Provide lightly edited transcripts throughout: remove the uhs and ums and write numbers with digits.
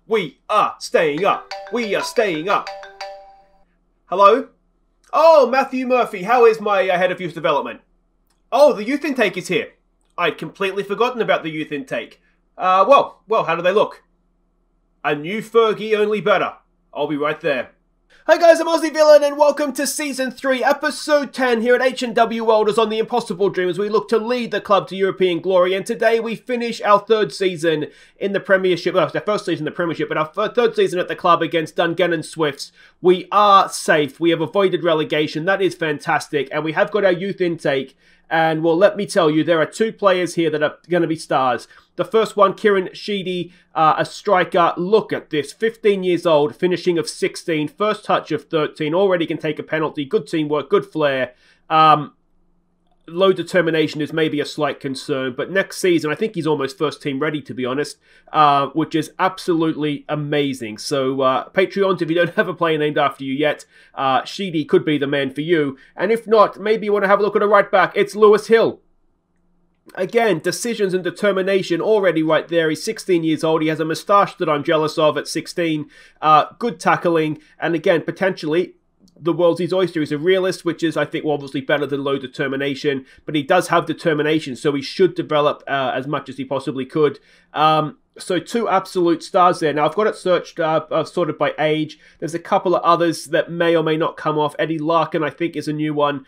We are staying up. We are staying up. Hello? Oh, Matthew Murphy, how is my head of youth development? Oh, the youth intake is here. I'd completely forgotten about the youth intake. Well, how do they look? A new Fergie, only better. I'll be right there. Hi guys, I'm Aussie Villain and welcome to Season 3, Episode 10 here at H&W Welders on the Impossible Dream as we look to lead the club to European glory. And today we finish our third season in the Premiership, well, it's our first season in the Premiership, but our third season at the club against Dungannon Swifts. We are safe, we have avoided relegation, that is fantastic, and we have got our youth intake. And well, let me tell you, there are two players here that are going to be stars. The first one, Kieran Sheedy, a striker. Look at this, 15 years old, finishing of 16, first touch of 13, already can take a penalty, good teamwork, good flair. Low determination is maybe a slight concern, but next season, I think he's almost first team ready, to be honest, which is absolutely amazing. So, Patreons, if you don't have a player named after you yet, Sheedy could be the man for you. And if not, maybe you want to have a look at a right back. It's Lewis Hill. Again, decisions and determination already right there. He's 16 years old. He has a moustache that I'm jealous of at 16. Good tackling. And again, potentially, the world's his oyster. He's a realist, which is, I think, obviously better than low determination. But he does have determination, so he should develop as much as he possibly could. So two absolute stars there. Now, I've got it searched, sorted by age. There's a couple of others that may or may not come off. Eddie Larkin, I think, is a new one.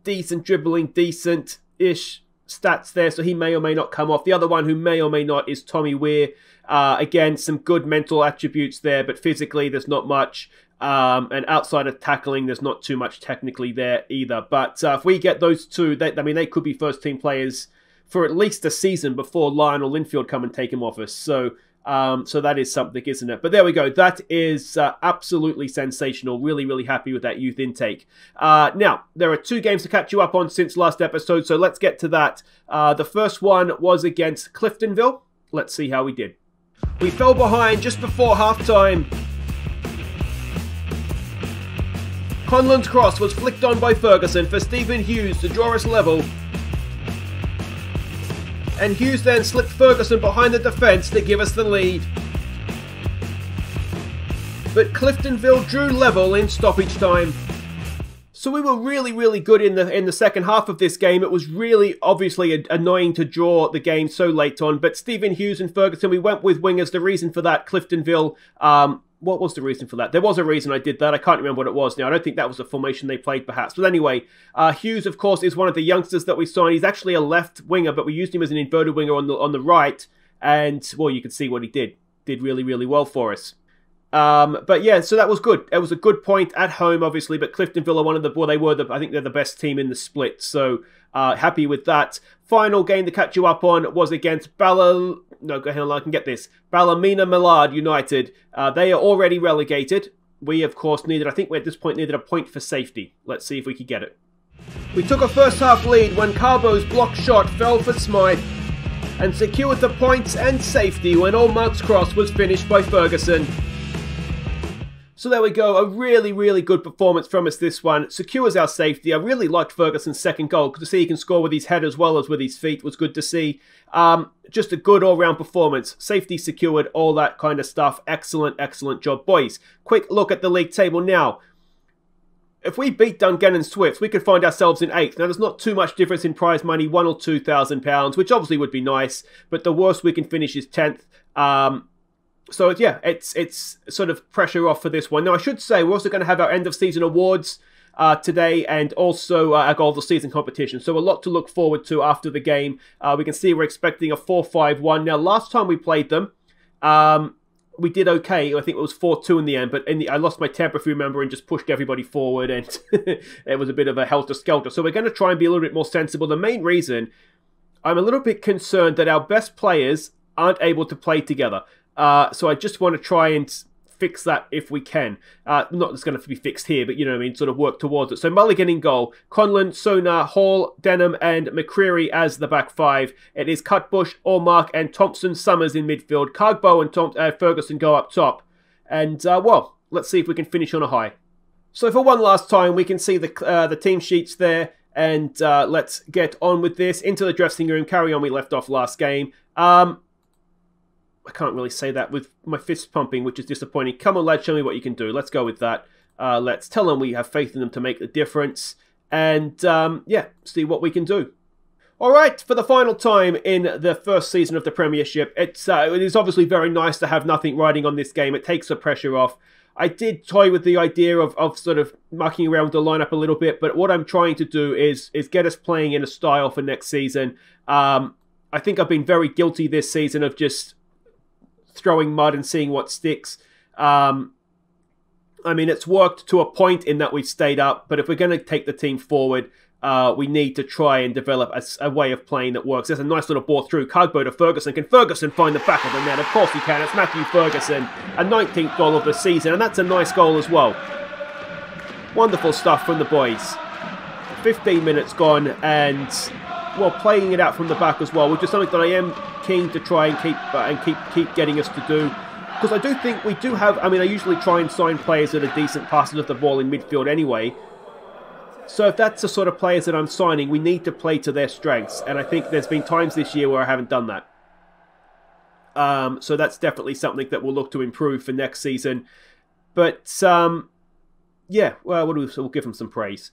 Decent dribbling, decent-ish stats there, so he may or may not come off. The other one who may or may not is Tommy Weir. Again, some good mental attributes there, but physically there's not much. And outside of tackling, there's not too much technically there either. But if we get those two, they could be first-team players for at least a season before Lionel Linfield come and take him off us. So that is something, isn't it? But there we go. That is absolutely sensational. Really, really happy with that youth intake. Now, there are two games to catch you up on since last episode, so let's get to that. The first one was against Cliftonville. Let's see how we did. We fell behind just before halftime. Conlon's cross was flicked on by Ferguson for Stephen Hughes to draw us level. And Hughes then slipped Ferguson behind the defence to give us the lead. But Cliftonville drew level in stoppage time. So we were really, really good in the second half of this game. It was really obviously annoying to draw the game so late on. But Stephen Hughes and Ferguson, we went with wingers. The reason for that, Cliftonville, what was the reason for that? There was a reason I did that. I can't remember what it was now. I don't think that was the formation they played, perhaps. But anyway, Hughes, of course, is one of the youngsters that we signed. He's actually a left winger, but we used him as an inverted winger on the right. And, well, you can see what he did. Did really, really well for us. But yeah, so that was good. It was a good point at home, obviously. But Cliftonville are one of the, well, I think they're the best team in the split. So happy with that. Final game to catch you up on was against Ballymena Millard United. They are already relegated. We, of course, I think we at this point needed a point for safety. Let's see if we could get it. We took a first half lead when Kargbo's block shot fell for Smythe and secured the points and safety when Allmark's cross was finished by Ferguson. So there we go, a really, really good performance from us this one. Secures our safety. I really liked Ferguson's second goal. To see he can score with his head as well as with his feet was good to see. Just a good all-round performance. Safety secured, all that kind of stuff. Excellent, excellent job, boys. Quick look at the league table now. If we beat Dungannon Swifts, we could find ourselves in 8th. Now, there's not too much difference in prize money, £1,000 or £2,000, which obviously would be nice. But the worst we can finish is 10th. So, yeah, it's sort of pressure off for this one. Now, I should say, we're also going to have our end-of-season awards today and also our goal-of-the-season competition. So, a lot to look forward to after the game. We can see we're expecting a 4-5-1. Now, last time we played them, we did okay. I think it was 4-2 in the end, but I lost my temper, if you remember, and just pushed everybody forward, and it was a bit of a helter-skelter. So, we're going to try and be a little bit more sensible. The main reason, I'm a little bit concerned that our best players aren't able to play together. So I just want to try and fix that if we can. Not that it's going to be fixed here, but you know what I mean, sort of work towards it. So Mulligan in goal, Conlon, Sohna, Hall, Denham and McQuaid as the back five. It is Cutbush, Allmark and Thompson Summers in midfield. Kargbo and Ferguson go up top. And, well, let's see if we can finish on a high. So for one last time, we can see the team sheets there. And let's get on with this. Into the dressing room, carry on we left off last game. I can't really say that with my fists pumping, which is disappointing. Come on, lads, show me what you can do. Let's go with that. Let's tell them we have faith in them to make the difference. And, yeah, see what we can do. All right, for the final time in the first season of the Premiership, it is obviously very nice to have nothing riding on this game. It takes the pressure off. I did toy with the idea of sort of mucking around with the lineup a little bit, but what I'm trying to do is get us playing in a style for next season. I think I've been very guilty this season of just throwing mud and seeing what sticks. I mean, it's worked to a point in that we've stayed up, but if we're going to take the team forward, we need to try and develop a way of playing that works. There's a nice little ball through. Kargbo to Ferguson. Can Ferguson find the back of the net? Of course he can. It's Matthew Ferguson. A 19th goal of the season, and that's a nice goal as well. Wonderful stuff from the boys. 15 minutes gone, and, well, playing it out from the back as well, which is something that I am keen to try and keep getting us to do. Because I do think we do have, I mean, I usually try and sign players that are decent passers of the ball in midfield anyway. So if that's the sort of players that I'm signing, we need to play to their strengths. And I think there's been times this year where I haven't done that. So that's definitely something that we'll look to improve for next season. But, yeah, well, we'll give them some praise.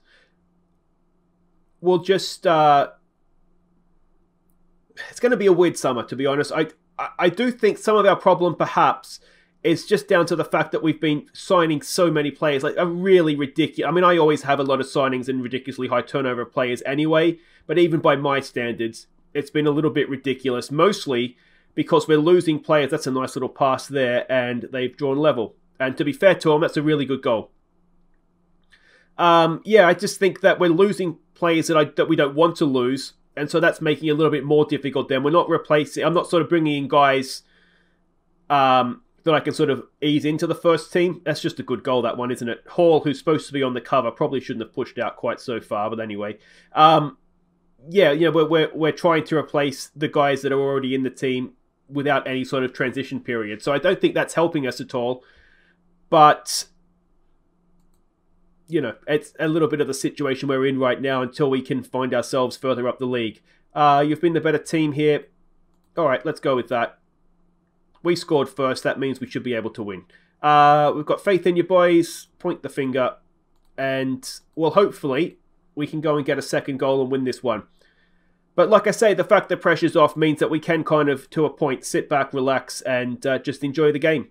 We'll just, it's going to be a weird summer, to be honest. I do think some of our problem, perhaps, is just down to the fact that we've been signing so many players, like a really ridiculous... I mean, I always have a lot of signings and ridiculously high turnover of players anyway, but even by my standards, it's been a little bit ridiculous, mostly because we're losing players. That's a nice little pass there, and they've drawn level. And to be fair to them, that's a really good goal. Yeah, I just think that we're losing players that we don't want to lose, and so that's making it a little bit more difficult then. We're not replacing... I'm not sort of bringing in guys... that I can sort of ease into the first team. That's just a good goal, that one, isn't it? Hall, who's supposed to be on the cover, probably shouldn't have pushed out quite so far, but anyway. Yeah, you know, we're trying to replace the guys that are already in the team without any sort of transition period. So I don't think that's helping us at all. But, you know, it's a little bit of the situation we're in right now until we can find ourselves further up the league. You've been the better team here. All right, let's go with that. We scored first. That means we should be able to win. We've got faith in you boys. Point the finger. And, well, hopefully, we can go and get a second goal and win this one. But like I say, the fact that pressure's off means that we can kind of, to a point, sit back, relax, and just enjoy the game.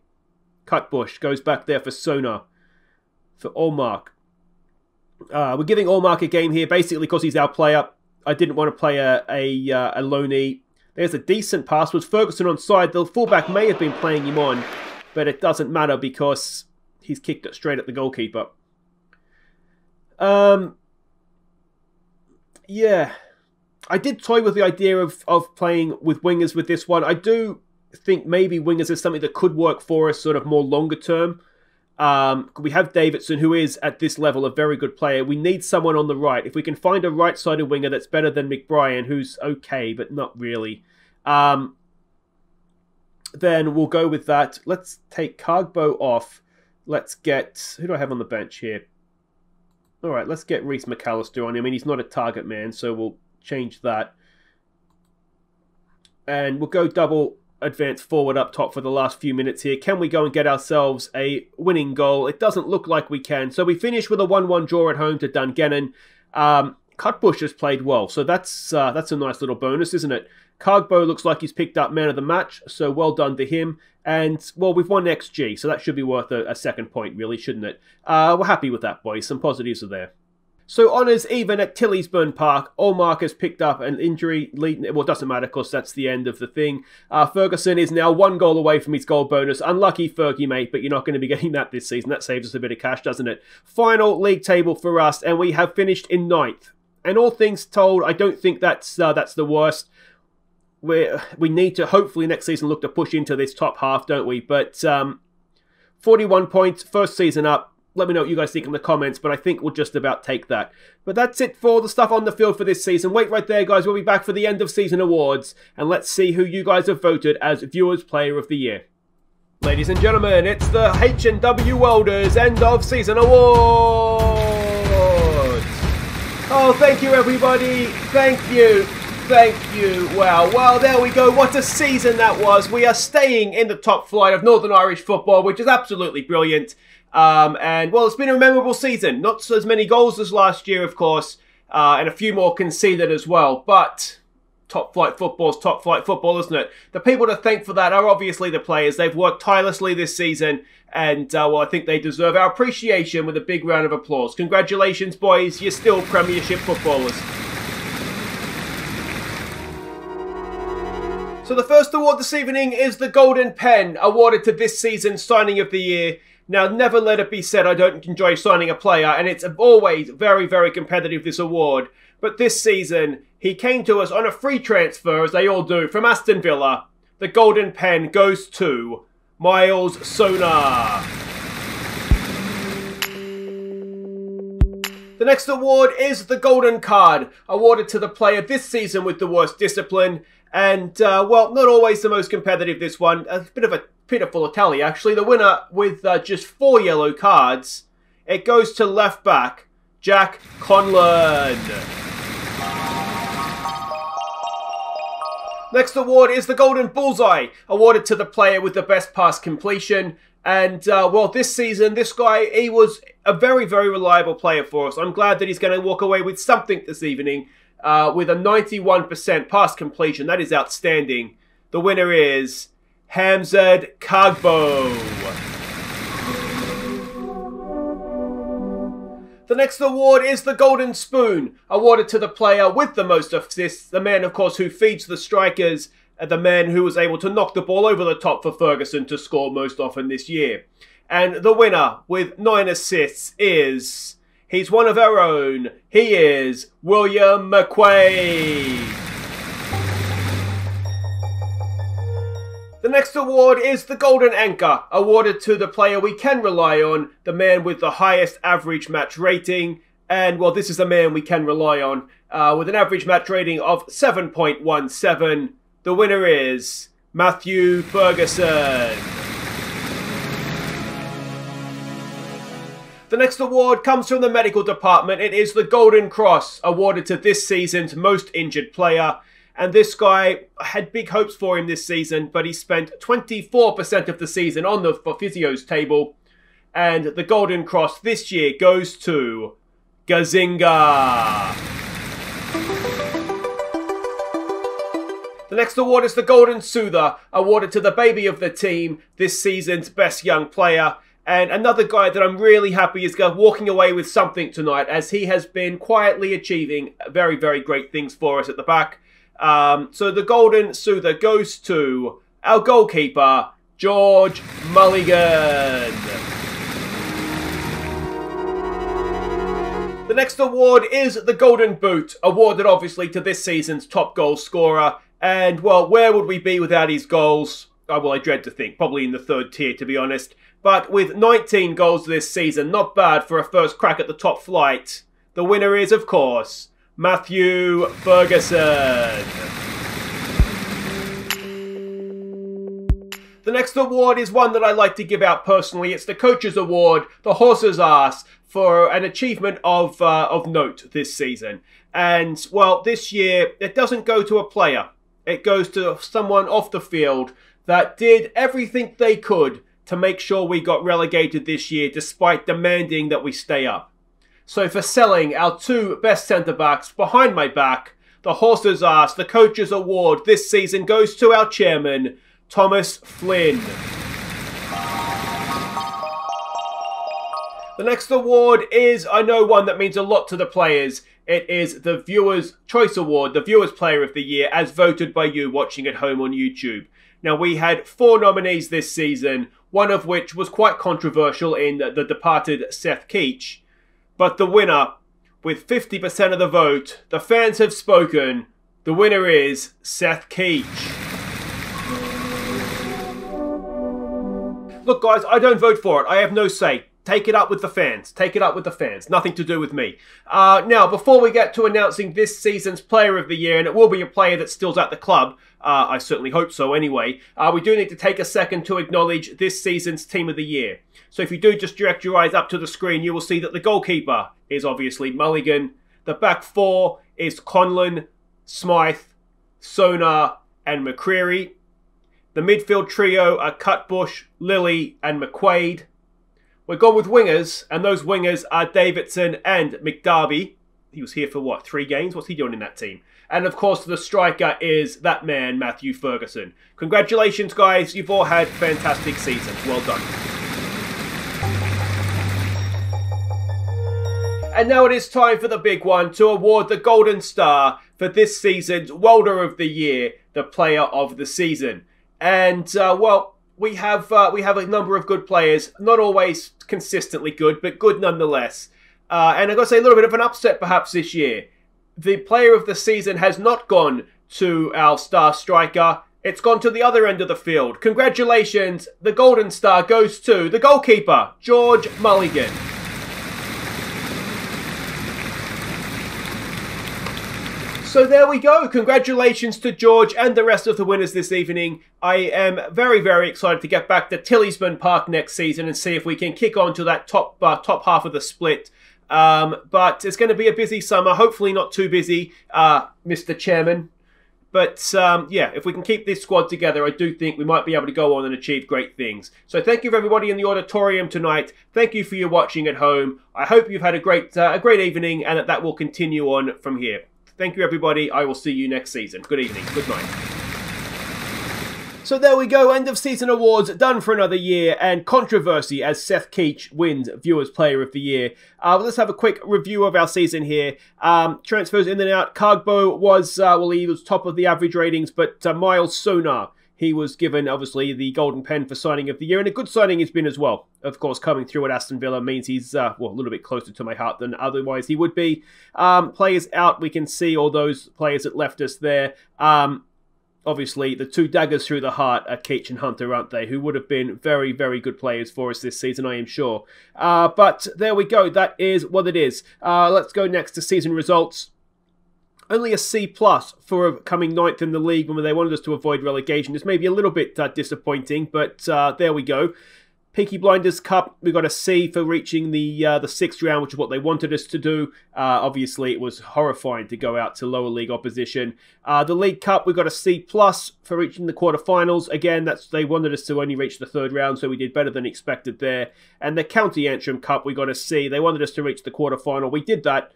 Cutbush goes back there for Sohna. For Allmark. We're giving Allmark a game here, basically because he's our player. I didn't want to play a loanee. There's a decent pass. Was Ferguson on side? The fullback may have been playing him on, but it doesn't matter because he's kicked it straight at the goalkeeper. Yeah. I did toy with the idea of playing with wingers with this one. I do think maybe wingers is something that could work for us sort of more longer term. We have Davidson, who is, at this level, a very good player. We need someone on the right. If we can find a right-sided winger that's better than McBrien, who's okay, but not really, then we'll go with that. Let's take Kargbo off. Let's get... Who do I have on the bench here? All right, let's get Reece McAllister on. I mean, he's not a target man, so we'll change that. And we'll go double... advance forward up top for the last few minutes here. Can we go and get ourselves a winning goal? It doesn't look like we can. So we finish with a 1-1 draw at home to Dungannon. Cutbush has played well, so that's a nice little bonus, isn't it? Kargbo looks like he's picked up man of the match, so well done to him. And, well, we've won XG, so that should be worth a second point, really, shouldn't it? We're happy with that, boys. Some positives are there. So honours even at Tillysburn Park. Allmark has picked up an injury. Well, it doesn't matter because that's the end of the thing. Ferguson is now 1 goal away from his goal bonus. Unlucky Fergie, mate, but you're not going to be getting that this season. That saves us a bit of cash, doesn't it? Final league table for us, and we have finished in 9th. And all things told, I don't think that's the worst. We need to, hopefully next season, look to push into this top half, don't we? But 41 points, first season up. Let me know what you guys think in the comments, but I think we'll just about take that. But that's it for the stuff on the field for this season. Wait right there, guys. We'll be back for the end of season awards, and let's see who you guys have voted as Viewers Player of the Year. Ladies and gentlemen, it's the H&W Welders End of Season Awards. Oh, thank you, everybody. Thank you. Thank you. Wow. Well, there we go. What a season that was. We are staying in the top flight of Northern Irish football, which is absolutely brilliant. And, well, it's been a memorable season. Not as many goals as last year, of course, and a few more conceded as well. But top flight football is top flight football, isn't it? The people to thank for that are obviously the players. They've worked tirelessly this season. And, well, I think they deserve our appreciation with a big round of applause. Congratulations, boys. You're still Premiership footballers. So the first award this evening is the Golden Pen, awarded to this season's signing of the year. Now, never let it be said I don't enjoy signing a player, and it's always very, very competitive, this award. But this season, he came to us on a free transfer, as they all do, from Aston Villa. The Golden Pen goes to Myles Sohna. The next award is the Golden Card, awarded to the player this season with the worst discipline. And, well, not always the most competitive, this one. A bit of a pitiful tally, actually. The winner with just 4 yellow cards. It goes to left back, Jack Conlon. Next award is the Golden Bullseye, awarded to the player with the best pass completion. And, well, this season, this guy, he was a very, very reliable player for us. I'm glad that he's going to walk away with something this evening. With a 91% pass completion. That is outstanding. The winner is Hamzad Kargbo. The next award is the Golden Spoon, awarded to the player with the most assists, the man, of course, who feeds the strikers, and the man who was able to knock the ball over the top for Ferguson to score most often this year. And the winner with 9 assists is... he's one of our own. He is William McQuaid. The next award is the Golden Anchor, awarded to the player we can rely on, the man with the highest average match rating. And, well, this is a man we can rely on, with an average match rating of 7.17. The winner is Matthew Ferguson. The next award comes from the medical department. It is the Golden Cross, awarded to this season's most injured player. And this guy, I had big hopes for him this season, but he spent 24% of the season on the physio's table. And the Golden Cross this year goes to Gazinga. The next award is the Golden Soother, awarded to the baby of the team, this season's best young player. And another guy that I'm really happy is walking away with something tonight, as he has been quietly achieving very, very great things for us at the back. So the Golden Soother goes to our goalkeeper, George Mulligan. The next award is the Golden Boot, awarded obviously to this season's top goal scorer. And, well, where would we be without his goals? Oh, well, I dread to think. Probably in the 3rd tier, to be honest. But with 19 goals this season, not bad for a first crack at the top flight. The winner is, of course, Matthew Ferguson. The next award is one that I like to give out personally. It's the Coach's Award, the horse's ass, for an achievement of note this season. And, well, this year, it doesn't go to a player. It goes to someone off the field that did everything they could to make sure we got relegated this year, despite demanding that we stay up. So for selling our 2 best centre-backs behind my back, the horse's ass, the Coach's Award this season goes to our chairman, Thomas Flynn. The next award is, I know, one that means a lot to the players. It is the Viewer's Choice Award, the Viewer's Player of the Year, as voted by you watching at home on YouTube. Now, we had 4 nominees this season, one of which was quite controversial in the departed Seth Keech. But the winner, with 50% of the vote, the fans have spoken. The winner is Seth Keech. Look, guys, I don't vote for it. I have no say. Take it up with the fans. Take it up with the fans. Nothing to do with me. Now, before we get to announcing this season's Player of the Year, and it will be a player that still's at the club, I certainly hope so anyway, we do need to take a second to acknowledge this season's Team of the Year. So if you do just direct your eyes up to the screen, you will see that the goalkeeper is obviously Mulligan. The back 4 is Conlon, Smythe, Sohna, and McQuaid. The midfield trio are Cutbush, Lilly, and McQuaid. We're gone with wingers, and those wingers are Davidson and McDarby. He was here for, what, 3 games? What's he doing in that team? And, of course, the striker is that man, Matthew Ferguson. Congratulations, guys. You've all had fantastic seasons. Well done. And now it is time for the big one, to award the Golden Star for this season's Welder of the Year, the Player of the Season. And, well, we have a number of good players, not always consistently good, but good nonetheless. And I've got to say, a little bit of an upset perhaps this year. The Player of the Season has not gone to our star striker. It's gone to the other end of the field. Congratulations, the Golden Star goes to the goalkeeper, George Mulligan. So there we go. Congratulations to George and the rest of the winners this evening. I am very, very excited to get back to Tillysburn Park next season and see if we can kick on to that top half of the split. But it's going to be a busy summer. Hopefully not too busy, Mr. Chairman. But yeah, if we can keep this squad together, I do think we might be able to go on and achieve great things. So thank you for everybody in the auditorium tonight. Thank you for your watching at home. I hope you've had a great evening and that will continue on from here. Thank you, everybody. I will see you next season. Good evening. Good night. So there we go. End of season awards done for another year, and controversy as Seth Keech wins Viewers Player of the Year. Let's have a quick review of our season here. Transfers in and out. Kargbo was, well, he was top of the average ratings, but Myles Sohna, he was given, obviously, the Golden Pen for signing of the year, and a good signing he's been as well. Of course, coming through at Aston Villa means he's, well, a little bit closer to my heart than otherwise he would be. Players out, we can see all those players that left us there. Obviously, the 2 daggers through the heart are Keech and Hunter, aren't they? Who would have been very, very good players for us this season, I am sure. But there we go. That is what it is. Let's go next to season results. Only a C+ for coming 9th in the league when they wanted us to avoid relegation. It's maybe a little bit disappointing, but there we go. Peaky Blinders Cup, we got a C for reaching the 6th round, which is what they wanted us to do. Obviously, it was horrifying to go out to lower league opposition. The League Cup, we got a C+ for reaching the quarterfinals. Again, they wanted us to only reach the 3rd round, so we did better than expected there. And the County Antrim Cup, we got a C. They wanted us to reach the quarterfinal. We did that.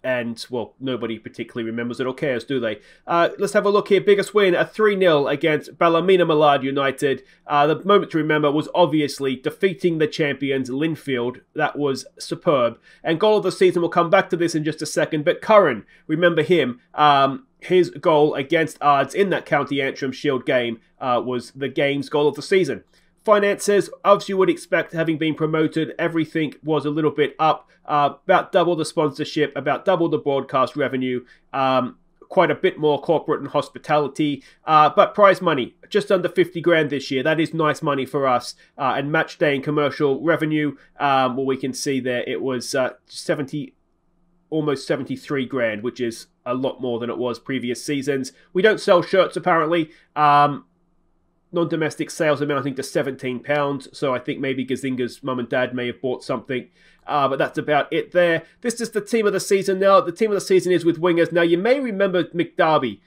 And, well, nobody particularly remembers it or cares, do they? Let's have a look here. Biggest win, a 3-0 against Ballymena Millard United. The moment to remember was obviously defeating the champions, Linfield. That was superb. And goal of the season, we'll come back to this in just a second. But Curran, remember him. His goal against Ards in that County Antrim Shield game was the game's goal of the season. Finances, as you would expect, having been promoted, everything was a little bit up. About double the sponsorship, about double the broadcast revenue, quite a bit more corporate and hospitality. But prize money, just under 50 grand this year. That is nice money for us. And match day and commercial revenue, well, we can see there it was almost 73 grand, which is a lot more than it was previous seasons. We don't sell shirts, apparently. Non-domestic sales amounting to £17, so I think maybe Gazinga's mum and dad may have bought something. But that's about it there. This is the team of the season now. The team of the season is with wingers. Now, you may remember McDarby.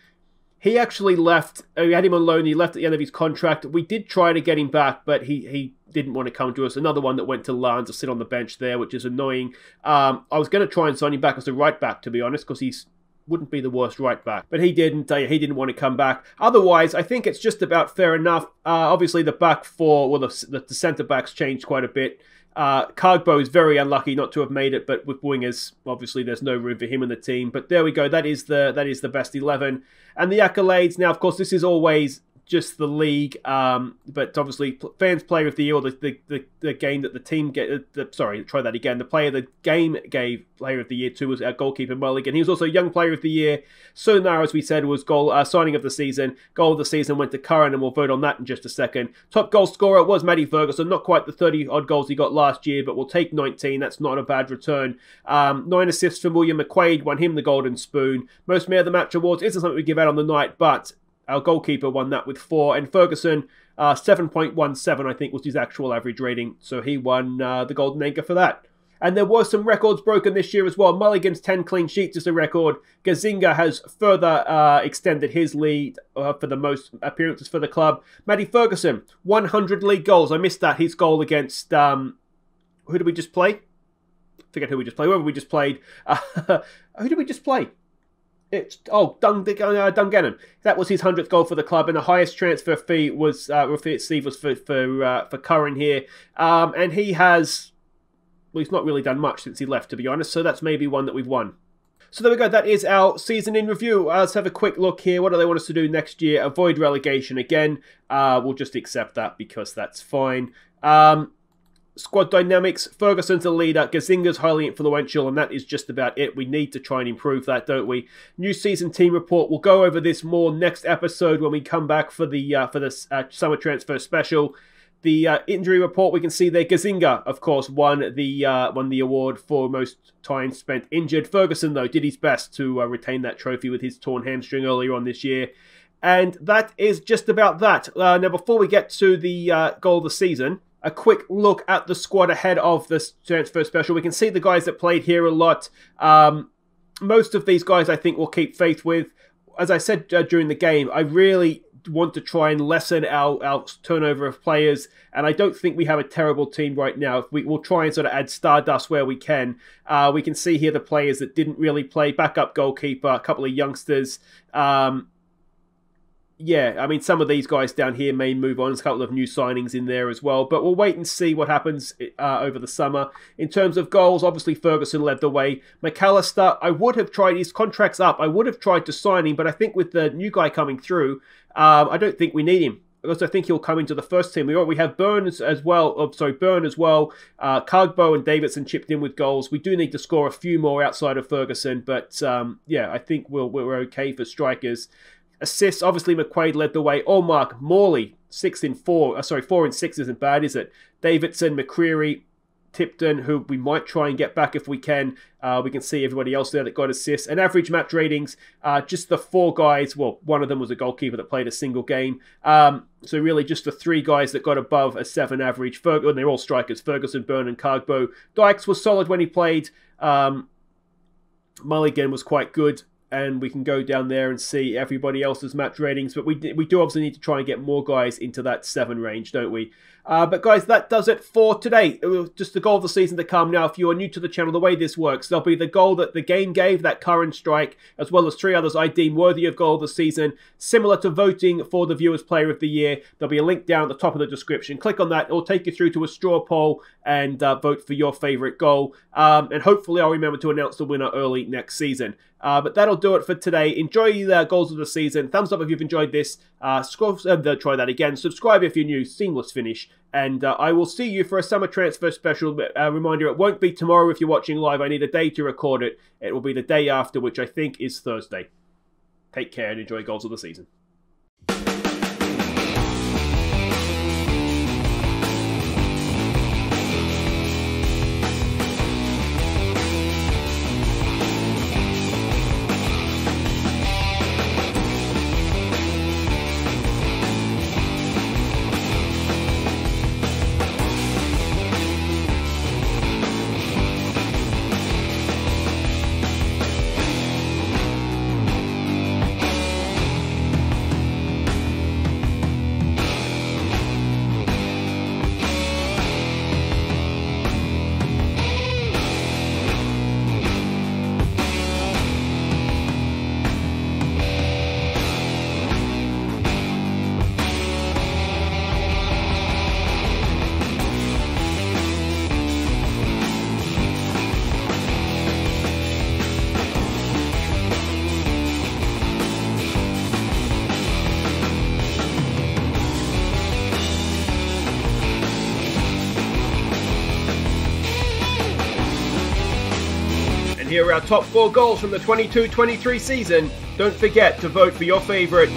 He actually left. We had him on loan. He left at the end of his contract. We did try to get him back, but he didn't want to come to us. Another one that went to Lans to sit on the bench there, which is annoying. I was going to try and sign him back as a right back, to be honest, because he's wouldn't be the worst right back, but he didn't. He didn't want to come back. Otherwise, I think it's just about fair enough. Obviously, the back four, well, the centre backs changed quite a bit. Kargbo is very unlucky not to have made it, but with wingers, obviously, there's no room for him in the team. But there we go. That is the best 11, and the accolades. Now, of course, this is always just the league, but obviously fans player of the year, or the game that the team the player the game gave player of the year to was our goalkeeper Mulligan. He was also young player of the year. Soother, as we said, was signing of the season. Goal of the season went to Curran, and we'll vote on that in just a second. Top goal scorer was Matty Ferguson, not quite the 30 odd goals he got last year, but we'll take 19. That's not a bad return. 9 assists for William McQuaid, won him the Golden Spoon. Most Man of the Match awards isn't something we give out on the night, but our goalkeeper won that with 4. And Ferguson, 7.17, I think, was his actual average rating. So he won the Golden Anchor for that. And there were some records broken this year as well. Mulligan's 10 clean sheets is a record. Gazinga has further extended his lead for the most appearances for the club. Matty Ferguson, 100 league goals. I missed that. His goal against... who did we just play? Forget who we just played. Whoever we just played. Who did we just play? It's Dungannon. That was his 100th goal for the club, and the highest transfer fee was for Curran here. And he has, well, he's not really done much since he left, to be honest. So that's maybe one that we've won. So there we go. That is our season in review. Let's have a quick look here. What do they want us to do next year? Avoid relegation again. We'll just accept that because that's fine. Squad dynamics, Ferguson's the leader, Gazinga's highly influential, and that is just about it. We need to try and improve that, don't we? New season team report, we'll go over this more next episode when we come back for the summer transfer special. The injury report, we can see there, Gazinga, of course, won the award for most time spent injured. Ferguson, though, did his best to retain that trophy with his torn hamstring earlier on this year. And that is just about that. Now, before we get to the goal of the season, a quick look at the squad ahead of this transfer special. We can see the guys that played here a lot. Most of these guys I think we'll keep faith with. As I said during the game, I really want to try and lessen our turnover of players, and I don't think we have a terrible team right now. We'll try and sort of add stardust where we can. We can see here the players that didn't really play. Backup goalkeeper, a couple of youngsters. Yeah, I mean, some of these guys down here may move on. There's a couple of new signings in there as well. But we'll wait and see what happens over the summer. In terms of goals, obviously Ferguson led the way. McAllister, I would have tried, his contract's up. I would have tried to sign him, but I think with the new guy coming through, I don't think we need him. Because I think he'll come into the first team. We have Burns as well. Burn as well. Kargbo and Davidson chipped in with goals. We do need to score a few more outside of Ferguson. But yeah, I think we're okay for strikers. Assists, obviously McQuaid led the way. Allmark, Morley, 6 in 4. 4 and 6 isn't bad, is it? Davidson, McCreary, Tipton, who we might try and get back if we can. We can see everybody else there that got assists. And average match ratings, just the 4 guys. Well, one of them was a goalkeeper that played a single game. So really just the 3 guys that got above a 7 average. And they're all strikers, Ferguson, Byrne and Kargbo. Dykes was solid when he played. Mulligan was quite good. And we can go down there and see everybody else's match ratings. But we do obviously need to try and get more guys into that 7 range, don't we? But guys, that does it for today. It was just the goal of the season to come. Now, if you are new to the channel, the way this works, there'll be the goal that the game gave, that current strike, as well as 3 others I deem worthy of goal of the season. Similar to voting for the Viewers Player of the Year, there'll be a link down at the top of the description. Click on that. It'll take you through to a straw poll and vote for your favourite goal. And hopefully I'll remember to announce the winner early next season. But that'll do it for today. Enjoy the goals of the season. Thumbs up if you've enjoyed this. Try that again. Subscribe if you're new. Seamless finish. And I will see you for a summer transfer special. Reminder, it won't be tomorrow if you're watching live. I need a day to record it. It will be the day after, which I think is Thursday. Take care and enjoy goals of the season. Here are our top 4 goals from the 22-23 season. Don't forget to vote for your favourite.